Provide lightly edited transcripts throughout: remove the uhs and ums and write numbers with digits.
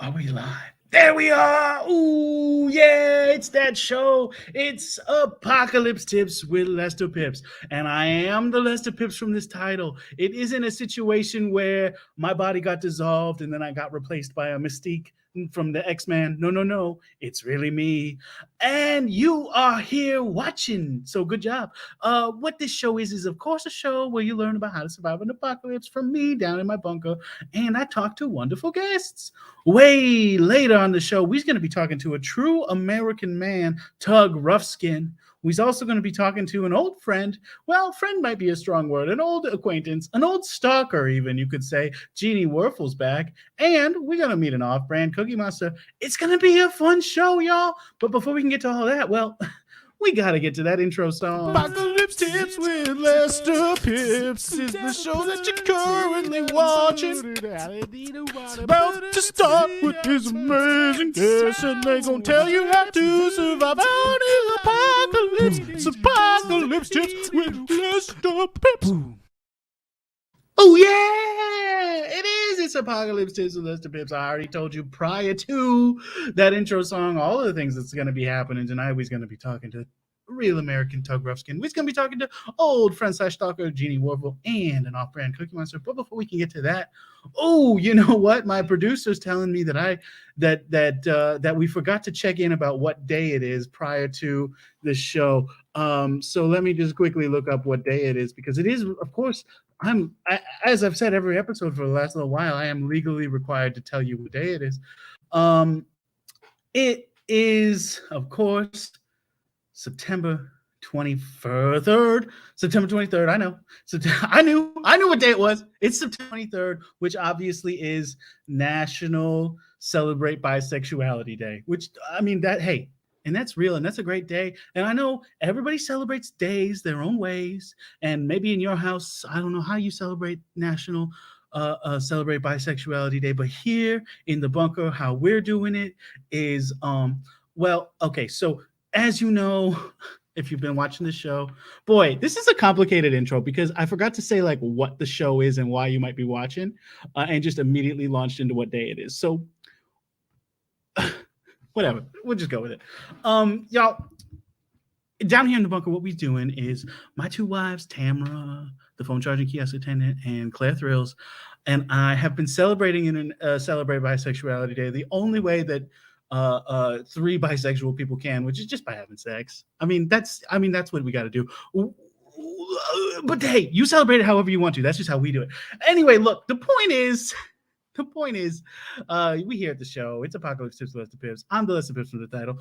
Are we live? There we are. Ooh, yeah, it's that show. It's Apocalypse Tips with Lester Pipps. And I am the Lester Pipps from this title. It isn't a situation where my body got dissolved and then I got replaced by a Mystique from the X-Men. No, no, no. It's really me. And you are here watching. So good job. What this show is of course a show where you learn about how to survive an apocalypse from me down in my bunker. And I talk to wonderful guests. Way later on the show, we're going to be talking to a true American man, Tug Roughskin. We're also going to be talking to an old friend. Well, friend might be a strong word. An old acquaintance, an old stalker, even you could say. Jeannie Wurfel's back, and we're going to meet an off-brand Cookie Monster. It's going to be a fun show, y'all. But before we can get to all that, well, we got to get to that intro song. Apocalypse Tips with Lester Pipps is the show that you're currently watching. It's about to start with his amazing guests, and they're gonna tell you how to survive out in the apocalypse. It's Apocalypse Tips with Lester Pipps. Oh, yeah, it is. It's Apocalypse Tips with Lester Pipps. I already told you prior to that intro song all of the things that's going to be happening tonight. We're going to be talking to real American Tug Roughskin. We're going to be talking to old friend / stalker Jeannie Wurfel and an off-brand Cookie Monster. But before we can get to that, oh, you know what? My producer's telling me that that we forgot to check in about what day it is prior to the show. So let me just quickly look up what day it is, because it is, of course, as I've said every episode for the last little while, I am legally required to tell you what day it is. It is, of course, September 23rd. September 23rd. I know. I knew what day it was. It's September 23rd, which obviously is National Celebrate Bisexuality Day. Which, I mean, and that's real, and that's a great day. And I know everybody celebrates days their own ways. And maybe in your house, I don't know how you celebrate National Celebrate Bisexuality Day, but here in the bunker, how we're doing it is, well, okay. So as you know, if you've been watching the show, boy, this is a complicated intro because I forgot to say like what the show is and why you might be watching, and just immediately launched into what day it is. So whatever, we'll just go with it. Y'all, down here in the bunker, what we're doing is my two wives, Tamara, the phone charging kiosk attendant, and Claire Thrills, and I have been celebrating in Celebrate Bisexuality Day the only way that three bisexual people can, which is just by having sex. I mean, that's what we got to do. But hey, you celebrate it however you want to. That's just how we do it. Anyway, look, the point is, we here at the show. It's Apocalypse Tips with Lester Pipps. I'm the Lester Pipps from the title.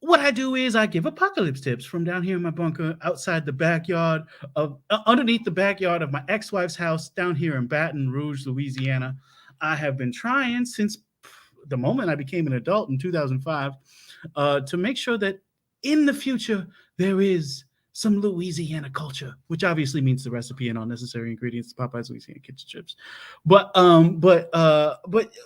What I do is I give apocalypse tips from down here in my bunker, outside the backyard of, underneath the backyard of my ex-wife's house down here in Baton Rouge, Louisiana. I have been trying since the moment I became an adult in 2005 to make sure that in the future there is some Louisiana culture, which obviously means the recipe and all necessary ingredients, Popeye's Louisiana kitchen chips. But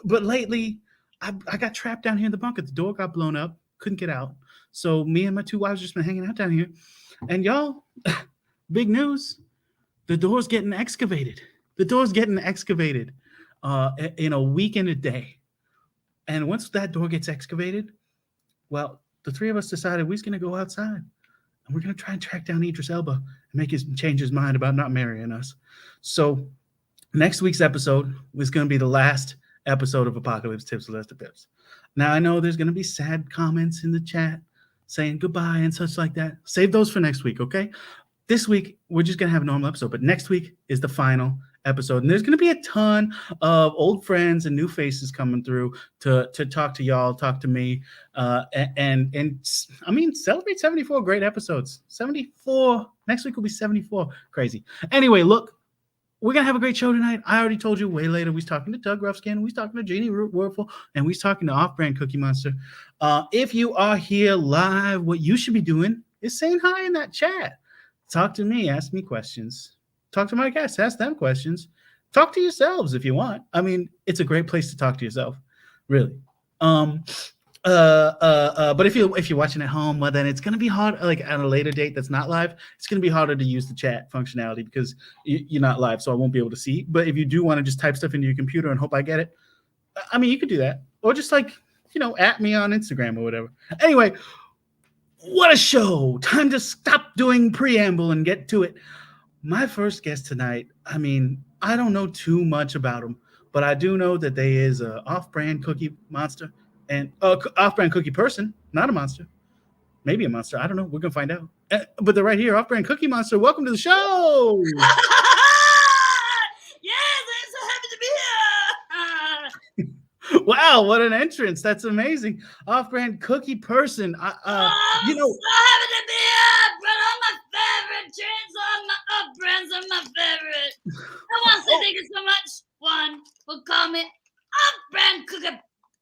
lately I got trapped down here in the bunker. The door got blown up, couldn't get out. So me and my two wives just been hanging out down here. And y'all, big news, the door's getting excavated. The door's getting excavated in a week and a day. And once that door gets excavated, well, the three of us decided we're going to go outside and we're going to try and track down Idris Elba and make him change his mind about not marrying us. So next week's episode is going to be the last episode of Apocalypse Tips with Lester Pipps. Now, I know there's going to be sad comments in the chat saying goodbye and such like that. Save those for next week, okay? This week, we're just going to have a normal episode, but next week is the final episode. And there's going to be a ton of old friends and new faces coming through to talk to y'all, talk to me, and I mean, celebrate 74 great episodes. 74. Next week will be 74. Crazy. Anyway, look, we're going to have a great show tonight. I already told you way later. We're talking to Tug Roughskin. We're talking to Jeannie Wurfel. And we're talking to off-brand Cookie Monster. If you are here live, what you should be doing is saying hi in that chat. Talk to me. Ask me questions. Talk to my guests. Ask them questions. Talk to yourselves if you want. I mean, it's a great place to talk to yourself, really. But if you're watching at home, well, then it's going to be hard. Like at a later date that's not live, it's going to be harder to use the chat functionality because you're not live, so I won't be able to see. But if you do want to just type stuff into your computer and hope I get it, I mean, you could do that, or just like at me on Instagram or whatever. Anyway, what a show! Time to stop doing preamble and get to it. My first guest tonight. I mean, I don't know too much about him, but I do know that they is a off-brand cookie monster and off-brand cookie person, not a monster. Maybe a monster. I don't know. We're gonna find out. But they're right here, off-brand cookie monster. Welcome to the show. Yes, I'm so happy to be here. Wow, what an entrance! That's amazing. Off-brand cookie person. So happy to be here. But all my favorite drinks, all my off-brands are my favorite. I want to say thank you so much. One will call me off-brand cookie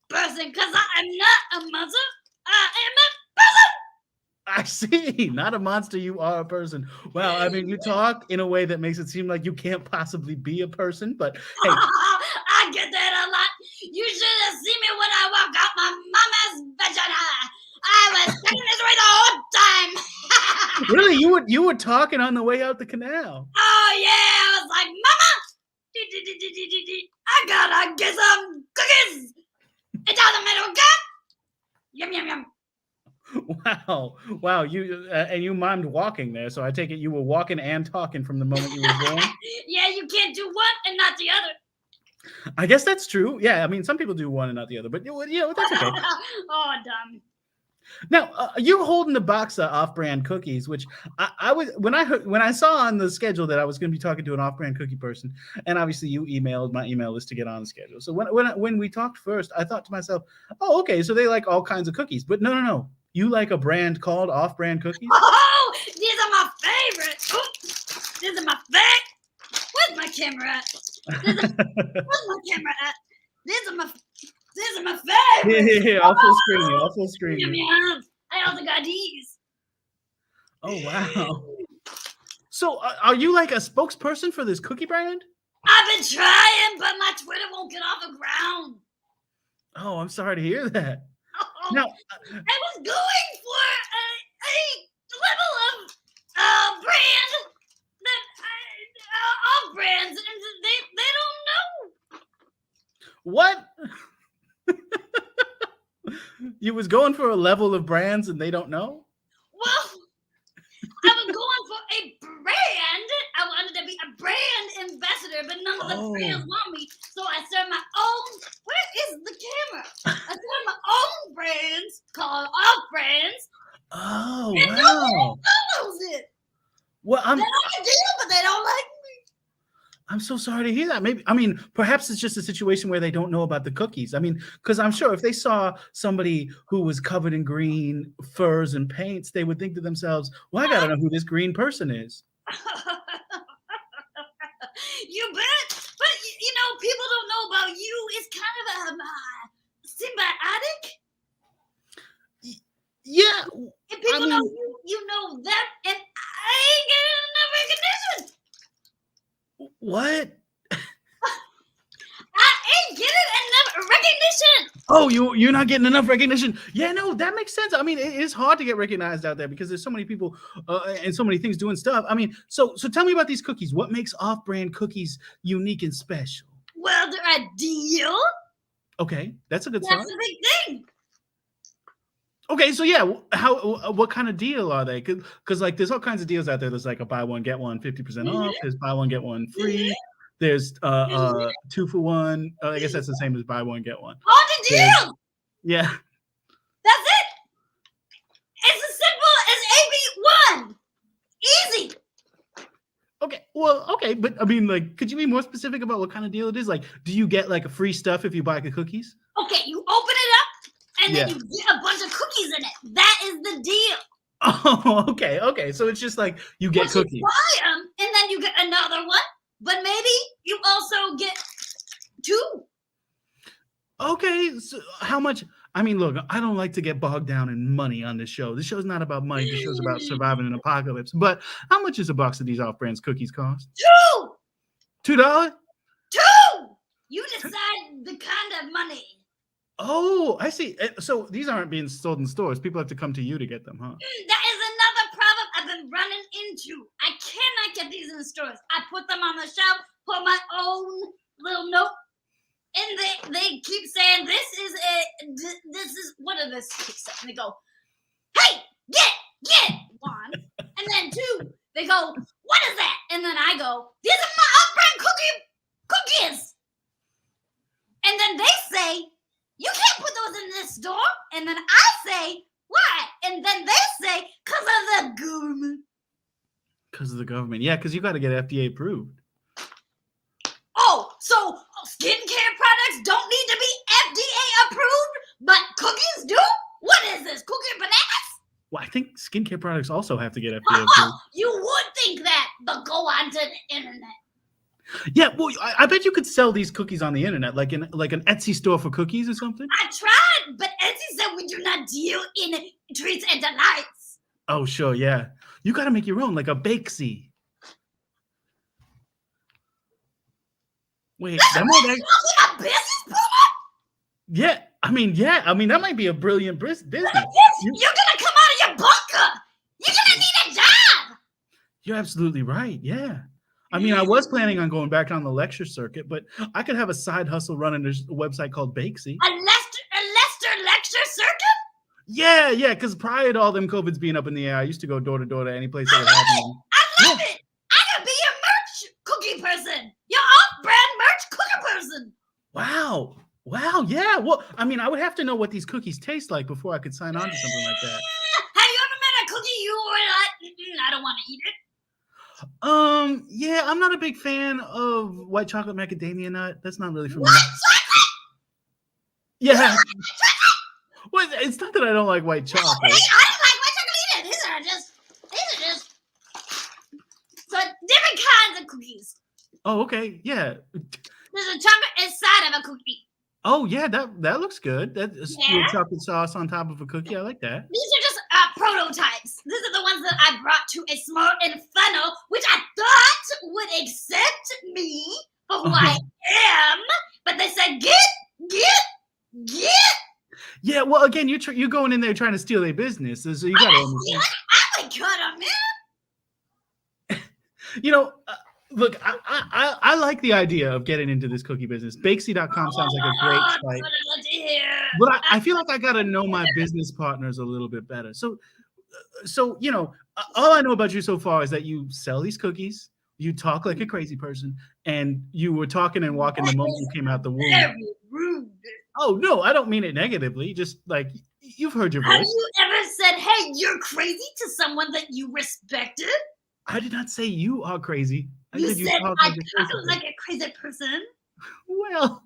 person because I am not a monster. I am a person. I see. Not a monster. You are a person. Wow. I mean, you talk in a way that makes it seem like you can't possibly be a person. But hey, I get that a lot. You should have seen me when I walked out my mama's vagina. I was taking this way the whole time. Really, you were talking on the way out the canal. Oh yeah, I was like, Mama, I gotta get some cookies. It's out the middle, cut. Yum yum yum. Wow. You and you mimed walking there, so I take it you were walking and talking from the moment you were born. Yeah, you can't do one and not the other. I guess that's true. Yeah, I mean, some people do one and not the other, but yeah, that's okay. Oh, dumb. Now, you're holding the box of off-brand cookies, which I was when I saw on the schedule that I was going to be talking to an off-brand cookie person, and obviously you emailed my email list to get on the schedule. So when we talked first, I thought to myself, oh, okay, so they like all kinds of cookies, but no. You like a brand called off-brand cookies? Oh, these are my favorite. Oh, these are my favorite. Where's my camera at? Where's my camera at? These are my favorite. Yeah, all full screen. Yeah. I also got these. Oh, wow. So are you like a spokesperson for this cookie brand? I've been trying, but my Twitter won't get off the ground. Oh, I'm sorry to hear that. Oh, Now, I was going for a level of brand that off brands, and they don't know. what? You was going for a level of brands and they don't know? Well, I was going for a brand. I wanted to be a brand ambassador, but none of the brands want me. So I started my own. Where is the camera? I started my own brands called Off Brands. Oh, and wow. nobody follows it. Well, They don't deal, but they don't like me. I'm so sorry to hear that. Perhaps it's just a situation where they don't know about the cookies. I mean, because I'm sure if they saw somebody who was covered in green furs and paints, they would think to themselves, well, I got to know who this green person is. You bet. But, people don't know about you. It's kind of symbiotic. Yeah. If people know you, you know them, and I ain't getting enough recognition. What? I ain't getting enough recognition. Oh, you're not getting enough recognition. Yeah, no, that makes sense. I mean, it is hard to get recognized out there because there's so many people and so many things doing stuff. I mean, so tell me about these cookies. What makes off-brand cookies unique and special? Well, they're a deal. Okay, that's a good start. That's a big thing. Okay, so yeah, what kind of deal are they? Because like there's all kinds of deals out there. There's like a buy one get one 50% off. There's buy one get one free. There's 2 for 1. I guess that's the same as buy one get one. All the deals. Yeah. That's it. It's as simple as AB1. Easy. Okay. Well, okay, but I mean, like, could you be more specific about what kind of deal it is? Like, do you get like a free stuff if you buy the cookies? Okay, you open it up. And then you get a bunch of cookies in it. That is the deal. Oh, okay. So it's just like you get cookies. You buy them, and then you get another one. But maybe you also get 2. Okay. So how much? I mean, look, I don't like to get bogged down in money on this show. This show's not about money. This show's about surviving an apocalypse. But how much is a box of these off-brands cookies cost? $2. $2? 2. You decide the kind of money. Oh, I see. So these aren't being sold in stores. People have to come to you to get them, huh? That is another problem I've been running into. I cannot get these in the stores. I put them on the shelf, put my own little note, and they keep saying this is what are this? And they go, hey, get one, and then two. They go, what is that? And then I go, these are my off-brand cookies. And then they say, you can't put those in this store. And then I say, why? And then they say, because of the government. Because of the government. Yeah, because you got to get FDA approved. Oh, so skincare products don't need to be FDA approved, but cookies do? What is this, cookie bananas? Well, I think skincare products also have to get FDA approved. You would think that, but go onto the internet. Yeah, well, I bet you could sell these cookies on the internet, like an Etsy store for cookies or something. I tried, but Etsy said we do not deal in treats and delights. Oh, sure, yeah. You got to make your own, like a Bakesy. Wait, that might actually... a business product? Yeah, I mean, that might be a brilliant business. You're gonna come out of your bunker. You're gonna need a job. You're absolutely right. Yeah. I mean, I was planning on going back on the lecture circuit, but I could have a side hustle running a website called Bakesy. A Lester lecture circuit? Yeah, because prior to all them COVIDs being up in the air, I used to go door to door to any place that would have me. I love it. I could be your merch cookie person. Your off-brand merch cookie person. Wow, yeah. Well, I mean, I would have to know what these cookies taste like before I could sign on to something like that. Have you ever met a cookie you were like, I don't want to eat it? Yeah, I'm not a big fan of white chocolate macadamia nut. That's not really for me. What chocolate? Yeah. Well, it's not that I don't like white chocolate. I don't like white chocolate either. These are just so different kinds of cookies. Oh, okay. Yeah. There's a chocolate inside of a cookie. Oh, yeah, that looks good. That's Yeah. chocolate sauce on top of a cookie. I like that. These are just prototypes. These are the ones that I brought to a small inferno, which I thought would accept me for who I am, but they said, get. Yeah, well, again, you're going in there trying to steal their business, so you got to understand. I would cut them, man. You know, look, I like the idea of getting into this cookie business. Bakesy.com sounds like a great site. But I feel like I got to know my business partners a little bit better. So, you know, all I know about you so far is that you sell these cookies, you talk like a crazy person, and you were talking and walking the moment you came out the womb. Very rude. Oh, no, I don't mean it negatively. Just like, you've heard your Have voice. you ever said, hey, you're crazy to someone that you respected? I did not say you are crazy. You said talk I like a crazy talk like a crazy person. Well,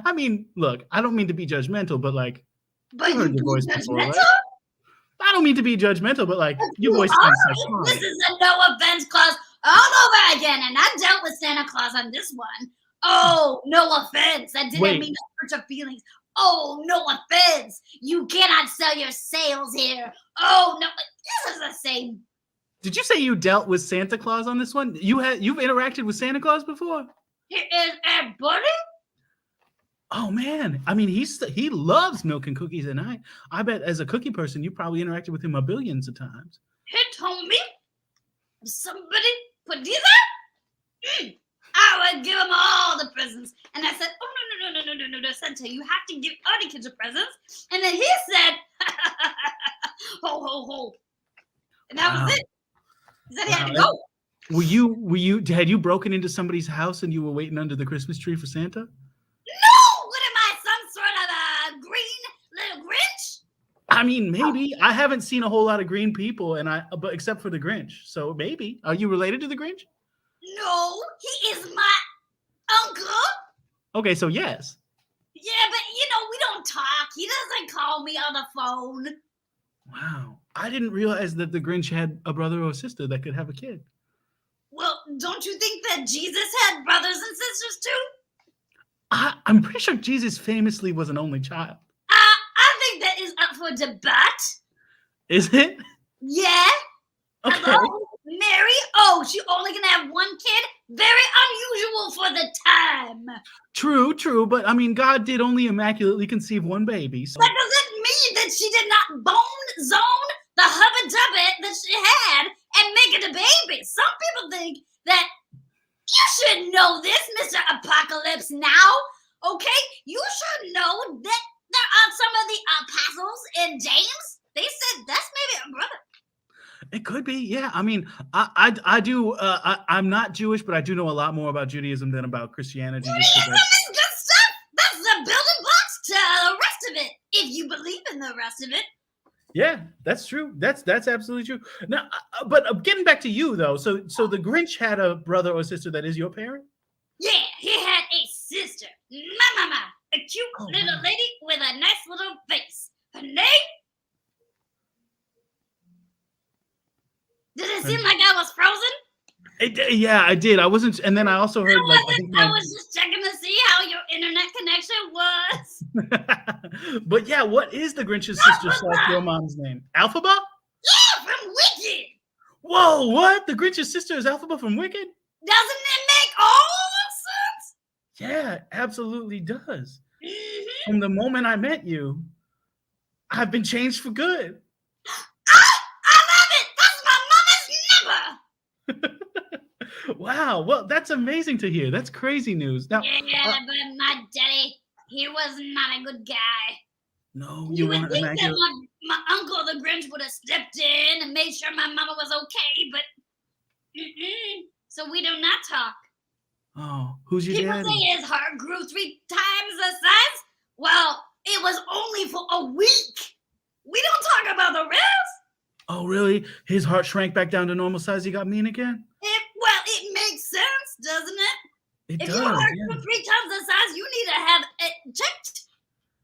I mean, look, I don't mean to be judgmental, but like, But I've heard you your voice judgmental? before, right? I don't mean to be judgmental, but like, your voice are. sounds like fun. This is a no offense clause all over again, and I dealt with Santa Claus on this one. Oh, no offense. I didn't mean to hurt your feelings. Oh, no offense. You cannot sell your sales here. Oh, no. This is the same. Did you say you dealt with Santa Claus on this one? You've interacted with Santa Claus before? Here is a buddy. Oh man, I mean, he loves milk and cookies, and I bet as a cookie person, you probably interacted with him a billions of times. He told me somebody put these up. I would give him all the presents, and I said, "Oh no, Santa, you have to give other kids presents." And then he said, "Ho ho ho," and that was it. He said he had to go. Had you broken into somebody's house and you were waiting under the Christmas tree for Santa? No! What am I, some sort of a green little Grinch? I mean, maybe. I haven't seen a whole lot of green people, but except for the Grinch. So maybe. Are you related to the Grinch? No, he is my uncle. Okay, so yes. Yeah, but we don't talk. He doesn't call me on the phone. Wow. I didn't realize that the Grinch had a brother or sister that could have a kid. Well, don't you think that Jesus had brothers and sisters too? I'm pretty sure Jesus famously was an only child. I think that is up for debate. Is it? Yeah. Okay. Hello, Mary. She only can have one kid. Very unusual for the time. True. But I mean, God did only immaculately conceive one baby. So. That doesn't mean that she did not bone zone the hubba-dubba that she had and make it a baby. Some people think that you should know this, Mr. Apocalypse Now. Okay, you should know that there are some of the apostles in James. They said that's maybe a brother. It could be, yeah. I mean, I do. I'm not Jewish, but I do know a lot more about Judaism than about Christianity. Judaism is good stuff. That's the building blocks to the rest of it. If you believe in the rest of it. Yeah, that's true. That's absolutely true. Now, but getting back to you though, so the Grinch had a brother or sister that is your parent? Yeah, he had a sister, Mama, a cute little lady with a nice little face. Her name? Did it seem like I was frozen? Yeah, I did. I wasn't, and then I also heard I was just checking to see how your internet connection was. But yeah, what is the Grinch's sister / your mom's name? Alphaba? Yeah, from Wicked. Whoa, what? The Grinch's sister is Alphaba from Wicked? Doesn't it make all sense? Yeah, absolutely does. Mm-hmm. From the moment I met you, I've been changed for good. I love it. That's my mama's number. Wow, well, that's amazing to hear. That's crazy news. Now, yeah, but my daddy, he was not a good guy. No, you weren't would think immaculate. that my uncle, the Grinch, would have stepped in and made sure my mama was okay, but so we do not talk. Oh, who's your People daddy? say his heart grew 3 times the size. Well, it was only for a week. We don't talk about the rest. Oh, really? His heart shrank back down to normal size. He got mean again? It makes sense, doesn't it? It if does. Your heart grew 3 times the size, you need to have it checked.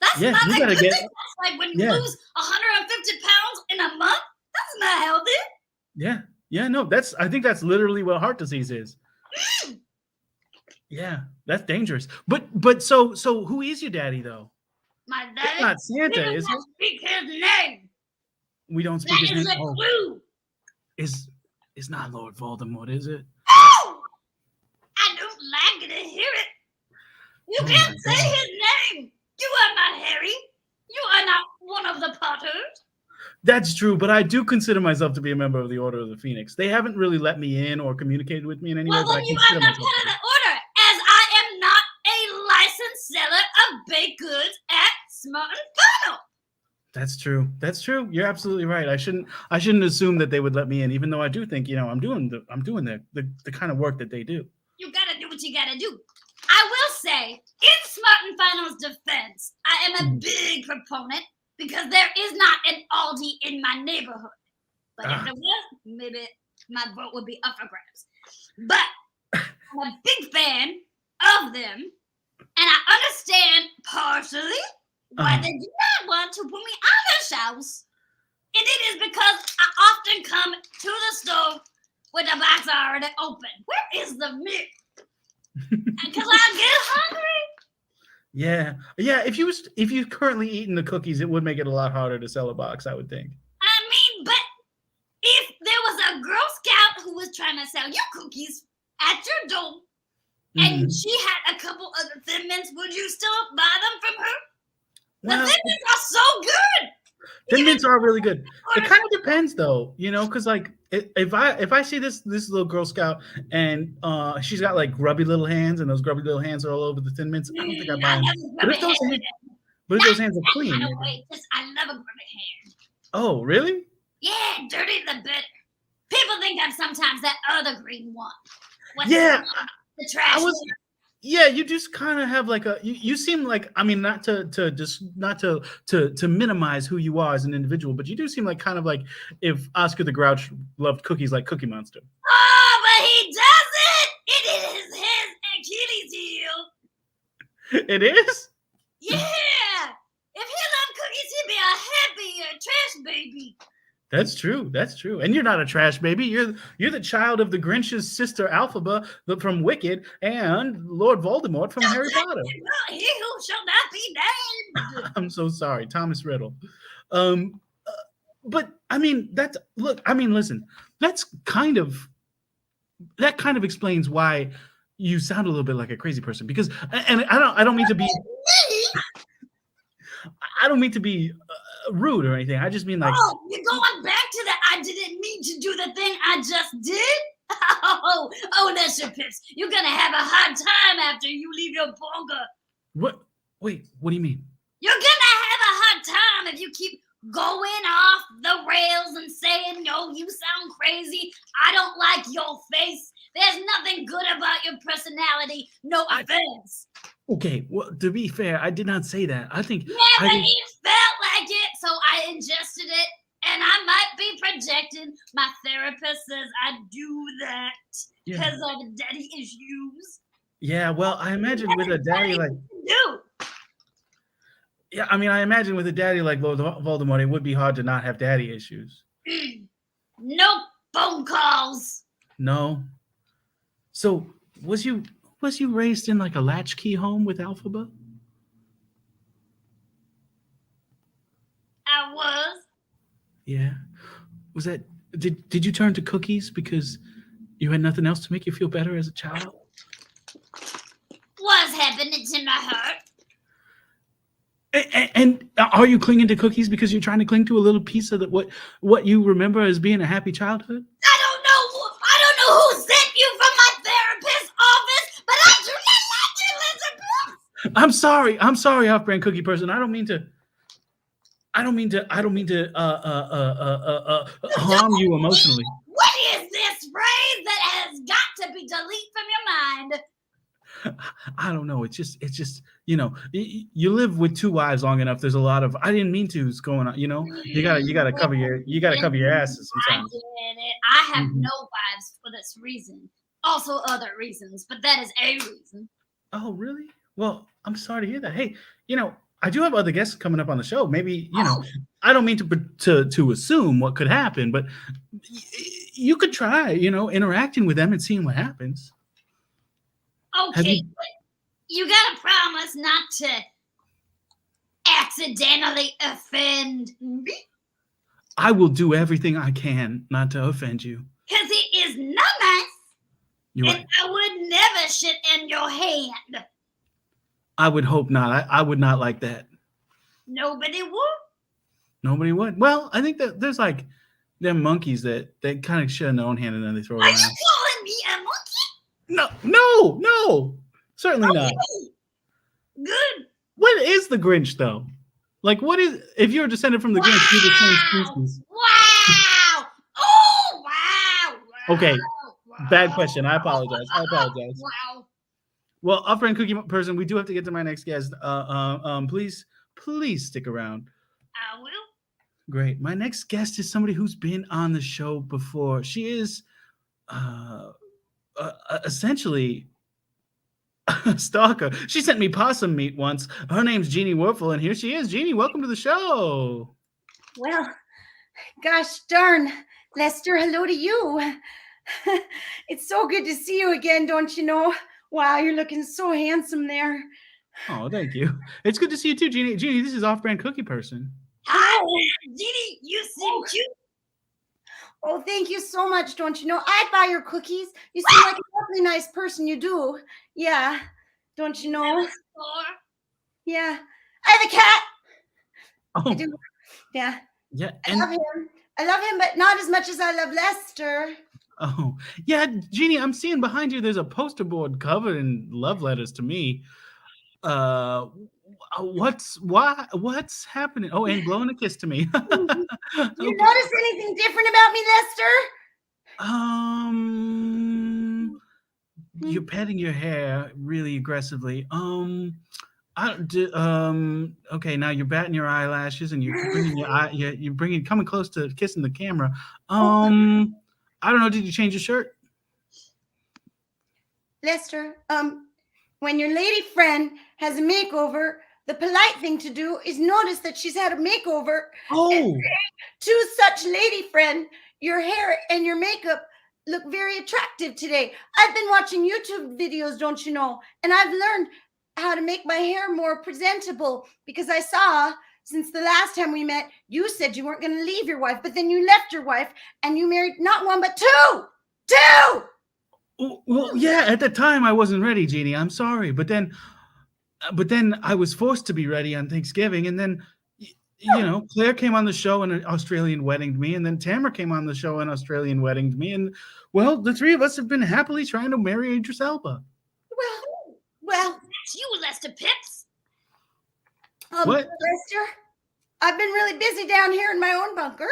That's not you a gotta good get. thing. That's like when you lose 150 pounds in a month. That's not healthy. Yeah. No, I think that's literally what heart disease is. Yeah, that's dangerous. But so who is your daddy though? My daddy. It's not Santa, we is don't it? speak his name. We don't speak his name. That is a clue. Is not Lord Voldemort, is it? Oh! I don't like to hear it. You can't say his name. You are not Harry. You are not one of the Potters. That's true, but I do consider myself to be a member of the Order of the Phoenix. They haven't really let me in or communicated with me in any way. Well, But then I you consider are not myself part of the order, as I am not a licensed seller of baked goods at Smart & Final. That's true. That's true. You're absolutely right. I shouldn't assume that they would let me in, even though I do think, I'm doing the kind of work that they do. You gotta do what you gotta do. I will say, in Smart & Final's defense, I am a big proponent because there is not an Aldi in my neighborhood. But if there was, maybe my vote would be up for grabs. But I'm a big fan of them, and I understand partially why they do not want to put me on their shelves. And it is because I often come to the store with the box already open. Where is the milk? Because I get hungry. Yeah. If you currently eating the cookies, it would make it a lot harder to sell a box, I would think. I mean, but if there was a Girl Scout who was trying to sell you cookies at your door, and she had a couple other Thin Mints, would you still buy them from her? The Thin Mints are so good. Thin Mints are really good. It kind of depends, though, because like if I see this little Girl Scout and she's got like grubby little hands and those grubby little hands are all over the Thin Mints, I don't think I buy them. But if those hands are clean, I love a grubby hand. Oh, really? Yeah, dirty the better. People think I'm sometimes that other green one. The trash. Yeah, you just kind of have like you seem like, I mean, not to minimize who you are as an individual, but you do seem like kind of like if Oscar the Grouch loved cookies like Cookie Monster. Oh, but he doesn't. It is his Achilles heel. It is? Yeah. If he loved cookies, he'd be a happier trash baby. That's true. And you're not a trash baby. You're the child of the Grinch's sister Alphaba from Wicked and Lord Voldemort from Harry Potter. He who shall not be named. I'm so sorry, Thomas Riddle. But I mean, listen, that kind of explains why you sound a little bit like a crazy person, because, and I don't mean to be rude or anything. I just mean like, oh, you're going back to that. I didn't mean to do the thing I just did. Oh, that's your Pipps. You're gonna have a hard time after you leave your bunker. What? Wait, what do you mean? You're gonna have a hard time if you keep going off the rails and saying, "No, you sound crazy. I don't like your face. There's nothing good about your personality. No offense." Okay, well, to be fair, I did not say that. I think Yeah, I but think it felt like it, so I ingested it, and I might be projecting. My therapist says I do that yeah. because of daddy issues. Yeah, well, I imagine with a daddy like Do. yeah, I mean, I imagine with a daddy like Voldemort, it would be hard to not have daddy issues. No phone calls. No. So was you raised in like a latchkey home with Alphaba? I was. Yeah. Was that did you turn to cookies because you had nothing else to make you feel better as a child? What's happening to my heart? And are you clinging to cookies because you're trying to cling to a little piece of what you remember as being a happy childhood? I don't know who sent you from my therapist's office, but I do not like you, Elizabeth. I'm sorry, off-brand cookie person. I don't mean to harm you emotionally. What is this phrase that has got to be deleted from your mind? I don't know. It's just you know, you live with two wives long enough. There's a lot of I didn't mean to is going on. You know, you gotta cover your asses sometimes. I get it. I have Mhm. no wives for this reason. Also other reasons, but that is a reason. Oh, really? Well, I'm sorry to hear that. Hey, you know, I do have other guests coming up on the show. Maybe you know, I don't mean to assume what could happen, but you could try, you know, interacting with them and seeing what happens. Okay, but you gotta promise not to accidentally offend me. I will do everything I can not to offend you. Because it is not nice. You're and right. I would never shit in your hand. I would hope not. I would not like that. Nobody would. Nobody would. Well, I think that there's like them monkeys that kind of shit in their own hand and then they throw it Are you around. calling me a monkey? No. Certainly not. Good. What is the Grinch though? Like, what is if you're descended from the Grinch? You're the same species. Wow! Oh, wow! Okay, Wow. bad question. I apologize. Wow. Well, off-brand cookie person, we do have to get to my next guest. Please stick around. I will. Great. My next guest is somebody who's been on the show before. She is essentially a stalker. She sent me possum meat once. Her name's Jeannie Wurfel, and here she is. Jeannie, welcome to the show. Well, gosh darn, Lester, hello to you. It's so good to see you again, don't you know? Wow, you're looking so handsome there. Oh, thank you. It's good to see you too, Jeannie. Jeannie, this is off-brand cookie person. Hi, Jeannie. You seem cute. Oh, thank you so much, don't you know? I'd buy your cookies. You seem like a lovely, nice person, you do. Yeah, don't you know? Yeah. I have a cat. Oh, I do. Yeah. yeah. I love him. I love him, but not as much as I love Lester. Oh, yeah, Jeannie, I'm seeing behind you there's a poster board covered in love letters to me. What's happening? Oh, and blowing a kiss to me. Do you Okay. notice anything different about me, Lester? You're petting your hair really aggressively. Okay, now you're batting your eyelashes and you're bringing you're coming close to kissing the camera. I don't know. Did you change your shirt? Lester, when your lady friend has a makeover, the polite thing to do is notice that she's had a makeover. Oh, To such lady friend, your hair and your makeup look very attractive today. I've been watching YouTube videos, don't you know, and I've learned how to make my hair more presentable because I saw since the last time we met, you said you weren't going to leave your wife, but then you left your wife and you married not one, but two. well, yeah. At the time, I wasn't ready, Jeannie. I'm sorry, but then I was forced to be ready on Thanksgiving, and then you know, Claire came on the show and Australian weddinged me, and then Tamara came on the show and Australian weddinged me, and well, the three of us have been happily trying to marry Idris Elba. Well, That's you, Lester Pipps. What? Lester, I've been really busy down here in my own bunker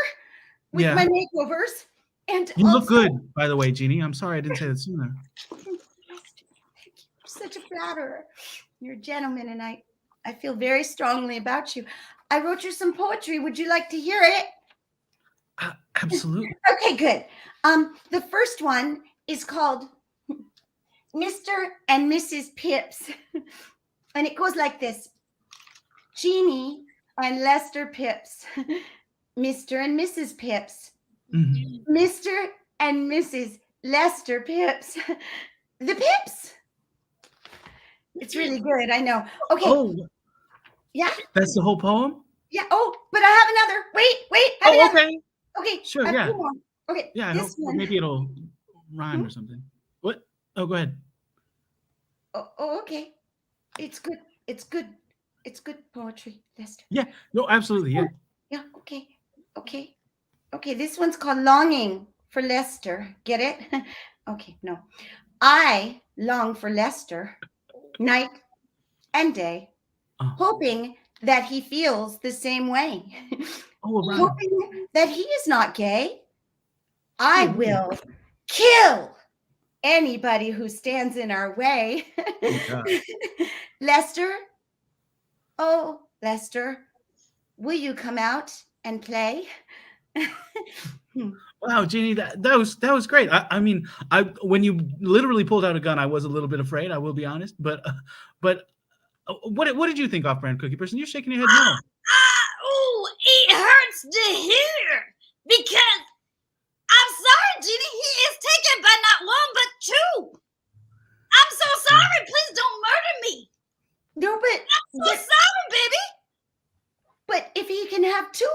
with Yeah. my makeovers. And You look also- good, by the way, Jeannie. I'm sorry I didn't say that sooner. Lester, thank you. You're such a flatterer. You're a gentleman, and I feel very strongly about you. I wrote you some poetry. Would you like to hear it? Absolutely. Okay, good. The first one is called Mr. and Mrs. Pipps. And it goes like this. Jeannie and Lester Pipps. Mr. and Mrs. Pipps. Mhm. Mr. and Mrs. Lester Pipps. The Pipps. It's really good, I know. Okay. Oh, Yeah. that's the whole poem? Yeah. Oh, but I have another. Wait. I have Oh, another. okay. Okay. Sure, I have yeah. two more. Okay. Yeah, I This hope one. maybe it'll rhyme or something. What? Oh, go ahead. Oh, okay. It's good. It's good. It's good poetry, Lester. Yeah, no, absolutely. Yeah. Yeah. Okay. This one's called Longing for Lester. Get it? Okay. No. I long for Lester night and day, Oh, hoping that he feels the same way. oh, right. Hoping that he is not gay. I Oh, will kill anybody who stands in our way. Oh, God. Lester, oh, Lester, will you come out and play? Wow, Jeannie, that was great. I mean, when you literally pulled out a gun, I was a little bit afraid. I will be honest, but what did you think, Off-Brand Cookie Person? You're shaking your head no. Oh, it hurts to hear because I'm sorry, Jeannie. He is taken by not one but two. I'm so sorry. Please don't murder me. No, I'm so sorry, baby. but if he can have two,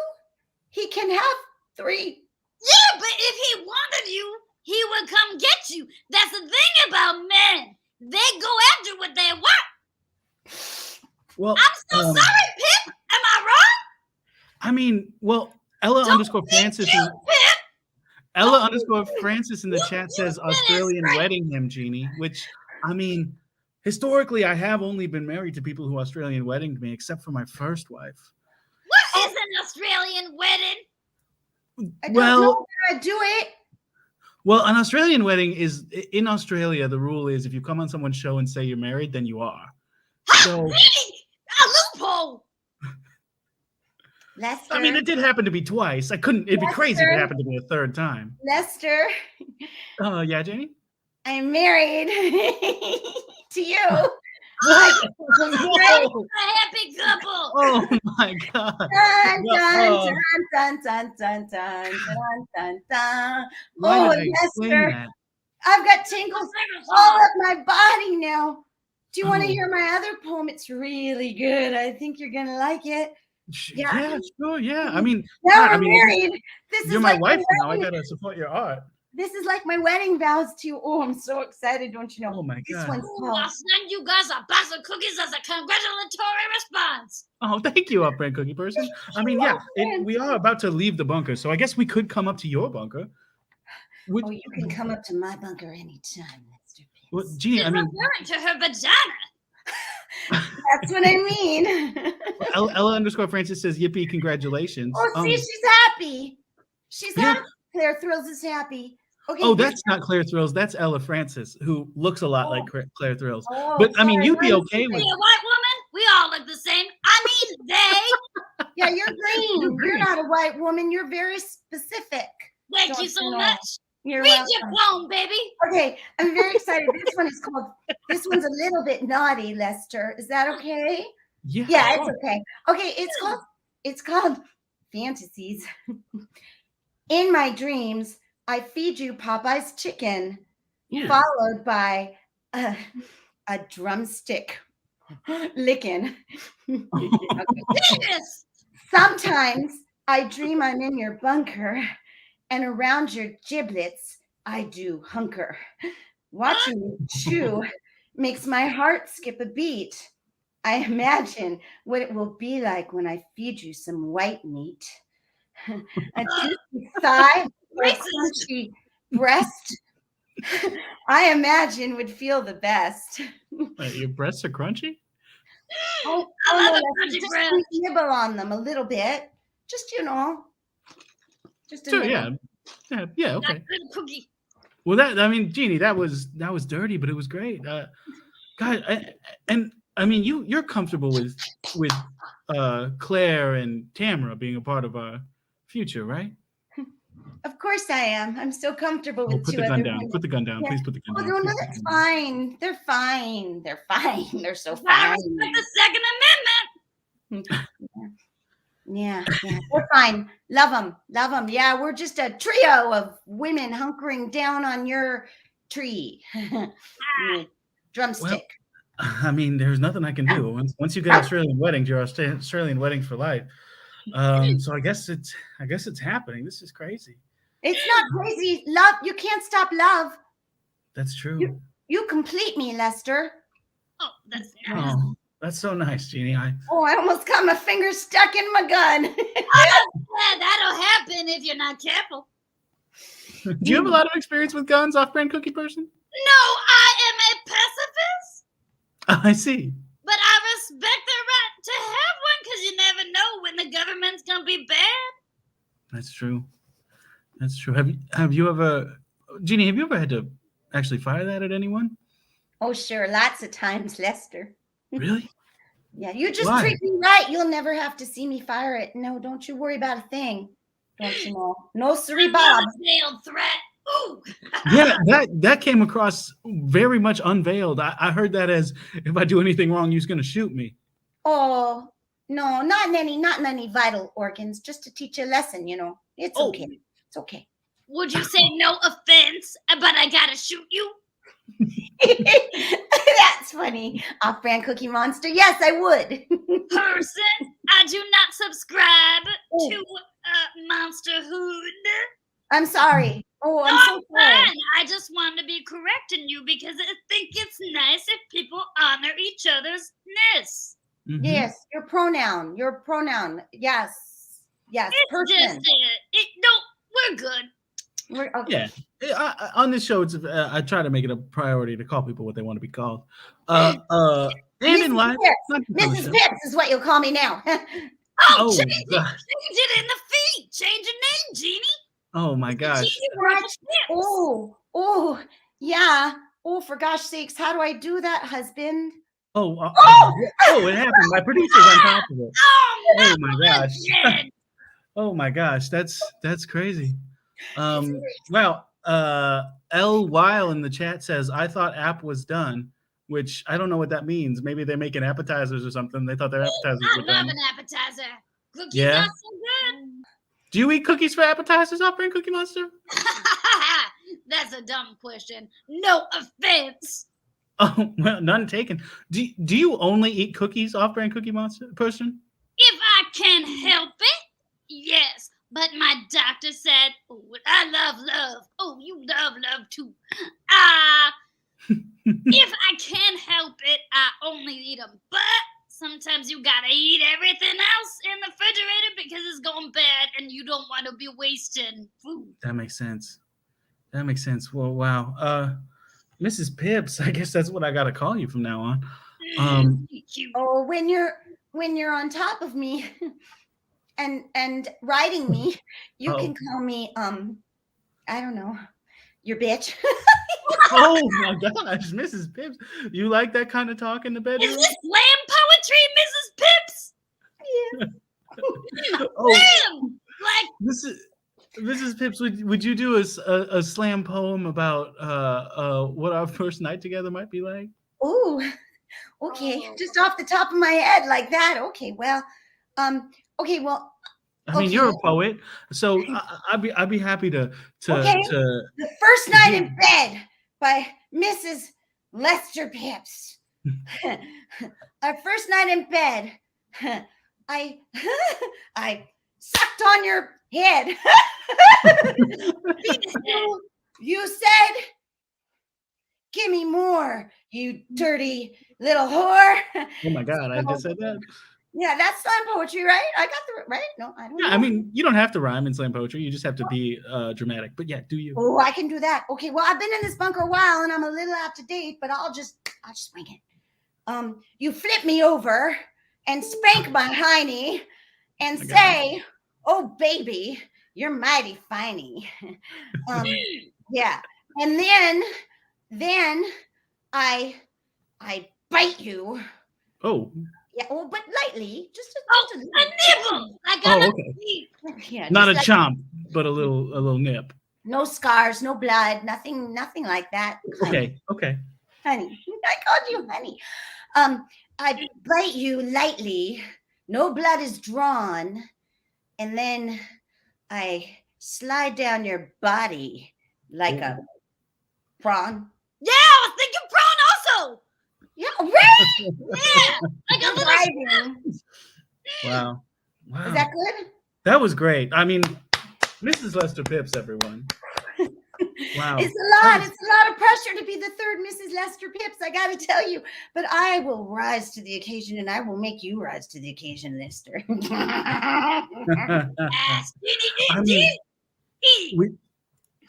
he can have three. Yeah, but if he wanted you, he would come get you. That's the thing about men. They go after what they want. Well, I'm so sorry, Pip. Am I wrong? I mean, well, Ella Don't _Francis be cute, Pip. Ella _Francis in the chat says That is Australian great. wedding him, Jeannie, which, I mean, historically, I have only been married to people who Australian weddinged me, except for my first wife. What is an Australian wedding? I don't Well- know how to do it. Well, an Australian wedding is, in Australia, the rule is if you come on someone's show and say you're married, then you are. So, Really? A loophole. Lester, I mean, it did happen to me twice. It'd be crazy if it Lester. happened to me a third time. Lester, Yeah, Jenny? I'm married to you. What? A happy couple. Oh my God. Dun, No, dun, dun, dun, dun, dun, dun, dun, dun. Why Oh, did I explain Lester, that? I've got tingles all up my body now. Do you want to Oh. hear my other poem? It's really good. I think you're gonna like it. Yeah. Yeah, sure. Yeah. I mean, Now God, I we're mean, married. This you're is my like wife now. I wedding- gotta support your art. This is like my wedding vows to you. Oh, I'm so excited, don't you know? Oh my This God. one's Ooh, called I'll send you guys a box of cookies as a congratulatory response. Oh, thank you, Up-Brand Cookie Person. I mean, yeah, we are about to leave the bunker, so I guess we could come up to your bunker. Oh, you can come up to my bunker anytime, Mr. Pipps. Well, Jeannie, She's I mean, referring to her vagina. That's what I mean. Ella _Francis says, "Yippee, congratulations." Oh, see, she's happy. She's Yeah. happy. Claire Thrills is happy. Okay. Oh, that's not Claire Thrills. That's Ella Francis, who looks a lot like Claire Thrills. Oh, But I mean, sorry, you'd be I'm okay Be with. a white woman? We all look the same. I mean, they. Yeah, you're green. You're You're green. not a white woman. You're very specific. Thank Don't you so you know? much. You're Read welcome. your poem, baby. Okay, I'm very excited. This one's a little bit naughty, Lester. Is that okay? Yeah, Yeah, sure. it's okay. Okay, it's called Fantasies. In my dreams, I feed you Popeye's chicken, Yeah. followed by a drumstick licking. Okay. Yes. Sometimes I dream I'm in your bunker, and around your giblets I do hunker. Watching you chew makes my heart skip a beat. I imagine what it will be like when I feed you some white meat. A juicy thigh or a Racist. crunchy breast, I imagine would feel the best. Your breasts are crunchy? Oh, I love no, a crunchy just bread. nibble on them a little bit. Just, just a Sure, nibble. yeah, okay. That good cookie. Well, Jeannie, that was dirty, but it was great. God, and I mean, you're comfortable with Claire and Tamara being a part of our future, right? Of course I am. I'm so comfortable Oh, with put two the gun other down. women. Put the gun down. Yeah. Please put the gun Oh, down. no, Please no, put the that's gun down. fine. They're fine. They're fine. They're so I fine. respect the Second Amendment. Yeah, they're fine. Love them. Love them. Yeah, we're just a trio of women hunkering down on your tree. Drumstick. I mean, there's nothing I can do. Once you get Australian weddings, you're Australian weddings for life. So I guess it's happening. This is crazy. It's not crazy. Love, you can't stop love. That's true. You complete me, Lester. Oh, that's nice. Oh, that's so nice, Jeannie. I almost got my finger stuck in my gun. Yeah, that'll happen if you're not careful. Do you have a lot of experience with guns, off-brand cookie person? No, I am a pacifist, I see. but I respect the right to have one because you never know when the government's gonna be bad. That's true. That's true. Have you ever, Jeannie? Have you ever had to actually fire that at anyone? Oh, sure, lots of times, Lester. Really? Yeah, you just Why? treat me right. You'll never have to see me fire it. No, don't you worry about a thing. Don't you know? No, siree, Bob. Veiled threat. Ooh. Yeah, that came across very much unveiled. I heard that as if I do anything wrong, you're going to shoot me. Oh, no, not in any vital organs. Just to teach you a lesson, It's okay. It's okay. Would you say no offense, but I gotta shoot you? That's funny. Off-brand Cookie Monster. Yes, I would. Person, I do not subscribe to Monsterhood. I'm sorry. Oh, I'm so sorry. Fine. I just wanted to be correcting you because I think it's nice if people honor each other's ness. Mm-hmm. Yes, your pronoun. Yes. Yes, It's person. just no, we're good. We're okay. Yeah. On this show, I try to make it a priority to call people what they want to be called. And in life, Mrs. Pipps is what you'll call me now. Change it in the feed. Change your name, Jeannie. Oh my gosh. Oh, yeah. Oh, for gosh sakes, how do I do that, husband? Oh, it happened. My producer's on top of it. Oh my gosh. Oh my gosh, that's crazy. Well, L Weil in the chat says, I thought app was done, which I don't know what that means. Maybe they're making appetizers or something. They thought their appetizers were done. I love an appetizer. Cookies Yeah. are so good. Do you eat cookies for appetizers, Off-Brand Cookie Monster? That's a dumb question. No offense. Oh, well, none taken. Do you only eat cookies, Off-Brand Cookie Monster person? If I can help it, yes. But my doctor said, I love love. Oh, you love love too. If I can help it, I only eat them. But sometimes you gotta eat everything else in the refrigerator because it's going bad and you don't want to be wasting food. That makes sense. Well, wow. Mrs. Pipps, I guess that's what I gotta call you from now on. Oh, when you're on top of me and riding me, you can call me I don't know, your bitch. Oh my gosh, Mrs. Pipps, you like that kind of talk in the bedroom? Is this slam poetry, Mrs. Pipps? Yeah. Slam! Like Mrs. Pipps, would you do a slam poem about what our first night together might be like? Ooh, okay, just off the top of my head like that. Okay, well. I mean, you're a poet, so I'd be happy to. The first night in bed by Mrs. Lester Pipps. Our first night in bed, I sucked on your head. You said, "Give me more, you dirty little whore." Oh my God, I just said that. Yeah, that's slam poetry, right? I got the right. No, I don't know. I mean, you don't have to rhyme in slam poetry. You just have to be dramatic. But yeah, do you? Oh, I can do that. Okay, well, I've been in this bunker a while and I'm a little out to date, but I'll just bring it. you flip me over and spank my hiney and My God. say, "Oh, baby, you're mighty finey." Yeah. And then I bite you. Oh, Yeah, well, but lightly, just a A nibble. I got Oh, a okay. yeah, not a just chomp, but a little nip. no scars, no blood, nothing like that. Honey. Okay. Honey. I called you honey. I bite you lightly, no blood is drawn, and then I slide down your body like a prawn. Yeah, I was thinking prawn also. Yeah, right. Yeah, like a little. Driving. Wow. Is that good? That was great. I mean, Mrs. Lester Pipps, everyone. Wow. It's a lot. It's a lot of pressure to be the third Mrs. Lester Pipps, I got to tell you. But I will rise to the occasion, and I will make you rise to the occasion, Lester. I mean,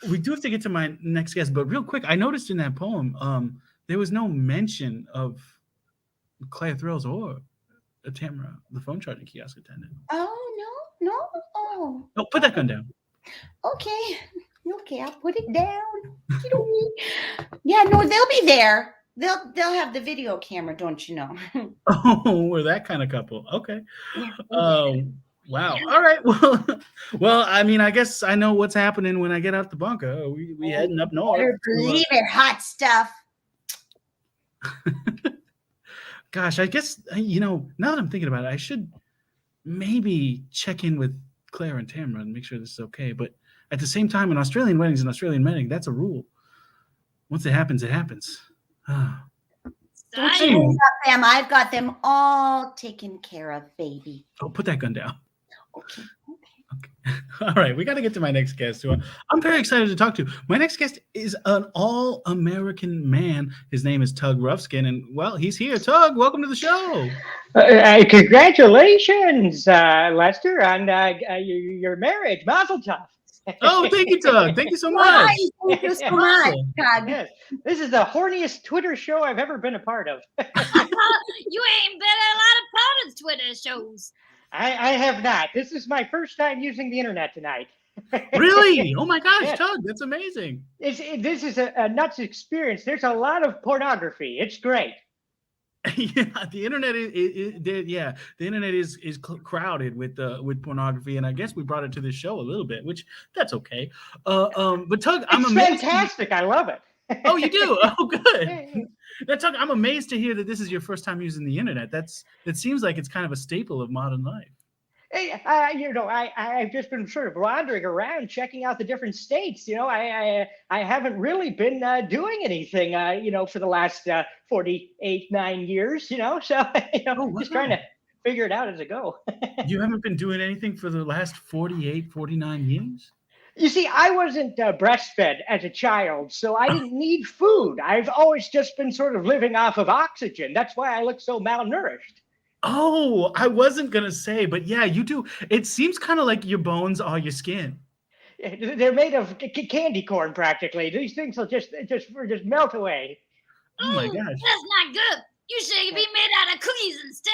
we do have to get to my next guest, but real quick, I noticed in that poem, there was no mention of Claire Thrills or Tamara, the phone charging kiosk attendant. Oh, no. Oh, Oh, put that gun down. okay. Okay, I'll put it down. Yeah, no, they'll be there. They'll have the video camera, don't you know? Oh, we're that kind of couple. Okay. Wow. All right. Well, I mean, I guess I know what's happening when I get out the bunker. We heading up north. Better believe it, hot stuff. Gosh, I guess now that I'm thinking about it, I should maybe check in with Claire and Tamara and make sure this is okay. But at the same time, an Australian wedding is an Australian wedding. That's a rule. Once it happens, it happens. Don't you worry about them. I've got them all taken care of, baby. Oh, put that gun down. Okay. All right, we got to get to my next guest, who I'm very excited to talk to. My next guest is an all-American man. His name is Tug Roughskin, and well, he's here. Tug, welcome to the show. Congratulations, Lester, on your marriage. Mai-zuhld. Oh, thank you, Tug. Thank you so much. Why? Thank you so much, Tug. Yes. This is the horniest Twitter show I've ever been a part of. You ain't been at a lot of opponents' Twitter shows. I have not. This is my first time using the internet tonight. Really? Oh my gosh, Yes. Tug, that's amazing. This is a nuts experience. There's a lot of pornography. It's great. Yeah, the internet the internet is crowded with pornography, and I guess we brought it to this show a little bit, which that's okay. But Tug, I'm It's amazed. fantastic. I love it. Oh, you do? Oh, good. Now, Tug, I'm amazed to hear that this is your first time using the internet. It seems like it's kind of a staple of modern life. Hey, I've just been sort of wandering around, checking out the different states. I haven't really been doing anything, for the last 9 years. So just trying to figure it out as I go. You haven't been doing anything for the last 49 years? You see, I wasn't breastfed as a child, so I didn't need food. I've always just been sort of living off of oxygen. That's why I look so malnourished. Oh, I wasn't gonna say, but yeah, you do. It seems kind of like your bones are your skin. They're made of candy corn, practically. These things will just melt away. Oh my Ooh, gosh. that's not good. You should be made out of cookies instead.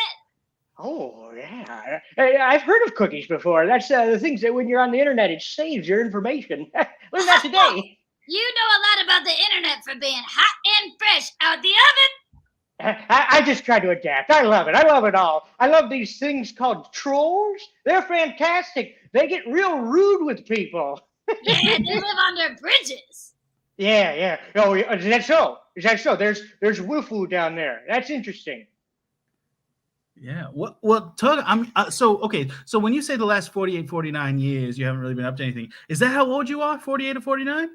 Oh, yeah. I've heard of cookies before. That's the things that when you're on the internet, it saves your information. Learned that today. You know a lot about the internet for being hot and fresh out the oven. I just try to adapt. I love it. I love it all. I love these things called trolls. They're fantastic. They get real rude with people. Yeah, they live under bridges. Yeah. Oh, is that so? There's Wurfel down there. That's interesting. Yeah. Well, Tug, so when you say the last 49 years, you haven't really been up to anything. Is that how old you are? 48 or 49?